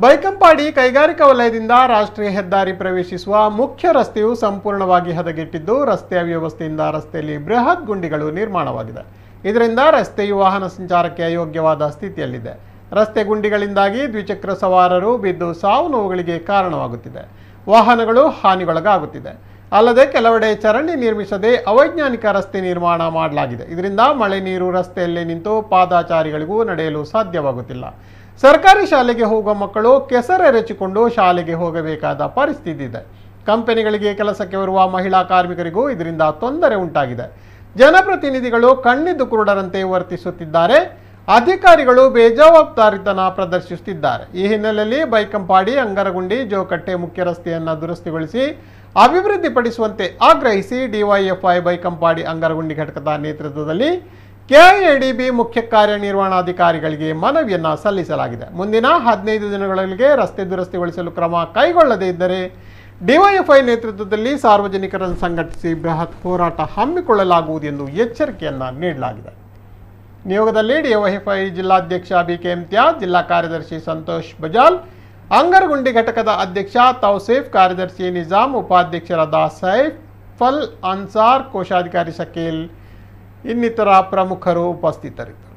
ಬೈಕಂಪಾಡಿ ಕೈಗಾರಿಕಾ ವಲಯದಿಂದ ರಾಷ್ಟ್ರೀಯ ಹೆದ್ದಾರಿ ಪ್ರವೇಶಿಸುವ ಮುಖ್ಯ ರಸ್ತೆಯು ಸಂಪೂರ್ಣವಾಗಿ ಹದಗೆಟ್ಟಿದ್ದು, ರಸ್ತೆಯ ವ್ಯವಸ್ಥೆಯಿಂದ ರಸ್ತೆಯಲ್ಲಿ ಬೃಹತ್ ಗುಂಡಿಗಳು ನಿರ್ಮಾಣವಾಗಿದೆ. ಇದರಿಂದ ರಸ್ತೆಯು ವಾಹನ ಸಂಚಾರಕ್ಕೆ ಅಯೋಗ್ಯವಾದ ಸ್ಥಿತಿಯಲ್ಲಿದೆ. ರಸ್ತೆ ಗುಂಡಿಗಳಿಂದಾಗಿ ದ್ವಿಚಕ್ರ ಸವಾರರು ಬಿದ್ದು ಸಾವು ನೋವುಗಳಿಗೆ ಕಾರಣವಾಗುತ್ತಿದೆ. ವಾಹನಗಳು ಹಾನಿಗೊಳಗಾಗುತ್ತಿದೆ. ಅಲ್ಲದೆ ಕೆಲವೆಡೆ ಚರಂಡಿ ನಿರ್ಮಿಸದೆ ಅವೈಜ್ಞಾನಿಕ ರಸ್ತೆ ನಿರ್ಮಾಣ ಮಾಡಲಾಗಿದೆ. ಇದರಿಂದ ಮಳೆ ನೀರು ರಸ್ತೆಯಲ್ಲೇ ನಿಂತು ಪಾದಚಾರಿಗಳಿಗೂ ನಡೆಯಲು ಸಾಧ್ಯವಾಗುತ್ತಿಲ್ಲ. ಸರ್ಕಾರಿ ಶಾಲೆಗೆ ಹೋಗುವ ಮಕ್ಕಳು ಕೆಸರೆರಚಿಕೊಂಡು ಶಾಲೆಗೆ ಹೋಗಬೇಕಾದ ಪರಿಸ್ಥಿತಿ ಇದೆ. ಕಂಪನಿಗಳಿಗೆ ಕೆಲಸಕ್ಕೆ ಬರುವ ಮಹಿಳಾ ಕಾರ್ಮಿಕರಿಗೂ ಇದರಿಂದ ತೊಂದರೆ ಉಂಟಾಗಿದೆ. ಜನಪ್ರತಿನಿಧಿಗಳು ಕಣ್ಣಿದ್ದು ಕುರುಡರಂತೆ ವರ್ತಿಸುತ್ತಿದ್ದಾರೆ. ಅಧಿಕಾರಿಗಳು ಬೇಜವಾಬ್ದಾರಿತನ ಪ್ರದರ್ಶಿಸುತ್ತಿದ್ದಾರೆ. ಈ ಹಿನ್ನೆಲೆಯಲ್ಲಿ ಬೈಕಂಪಾಡಿ ಅಂಗರಗುಂಡಿ ಜೋಕಟ್ಟೆ ಮುಖ್ಯ ರಸ್ತೆಯನ್ನು ದುರಸ್ತಿಗೊಳಿಸಿ ಅಭಿವೃದ್ಧಿಪಡಿಸುವಂತೆ ಆಗ್ರಹಿಸಿ ಡಿವೈಎಫ್ಐ ಬೈಕಂಪಾಡಿ ಅಂಗರಗುಂಡಿ ಘಟಕದ ನೇತೃತ್ವದಲ್ಲಿ ಕೆಐಎಡಿಬಿ ಮುಖ್ಯ ಕಾರ್ಯನಿರ್ವಹಣಾಧಿಕಾರಿಗಳಿಗೆ ಮನವಿಯನ್ನು ಸಲ್ಲಿಸಲಾಗಿದೆ. ಮುಂದಿನ 15 ದಿನಗಳೊಳಗೆ ರಸ್ತೆ ದುರಸ್ತಿಗೊಳಿಸಲು ಕ್ರಮ ಕೈಗೊಳ್ಳದೇ ಇದ್ದರೆ ಡಿವೈಎಫ್ಐ ನೇತೃತ್ವದಲ್ಲಿ ಸಾರ್ವಜನಿಕರನ್ನು ಸಂಘಟಿಸಿ ಬೃಹತ್ ಹೋರಾಟ ಹಮ್ಮಿಕೊಳ್ಳಲಾಗುವುದು ಎಂದು ಎಚ್ಚರಿಕೆಯನ್ನು ನೀಡಲಾಗಿದೆ. ನಿಯೋಗದಲ್ಲಿ ಡಿವೈಎಫ್ಐ ಜಿಲ್ಲಾಧ್ಯಕ್ಷ ಬಿಕೆ ಇಮ್ತಿಯಾಜ್, ಜಿಲ್ಲಾ ಕಾರ್ಯದರ್ಶಿ ಸಂತೋಷ್ ಬಜಾಲ್, ಅಂಗರಗುಂಡಿ ಘಟಕದ ಅಧ್ಯಕ್ಷ ತೌಸೀಫ್, ಕಾರ್ಯದರ್ಶಿ ನಿಜಾಮ್, ಉಪಾಧ್ಯಕ್ಷರಾದ ಸೈಫಲ್ ಅನ್ಸಾರ್, ಕೋಶಾಧಿಕಾರಿ ಶಕೀಲ್ ಇನ್ನಿತರ ಪ್ರಮುಖರು ಉಪಸ್ಥಿತರಿದ್ದರು.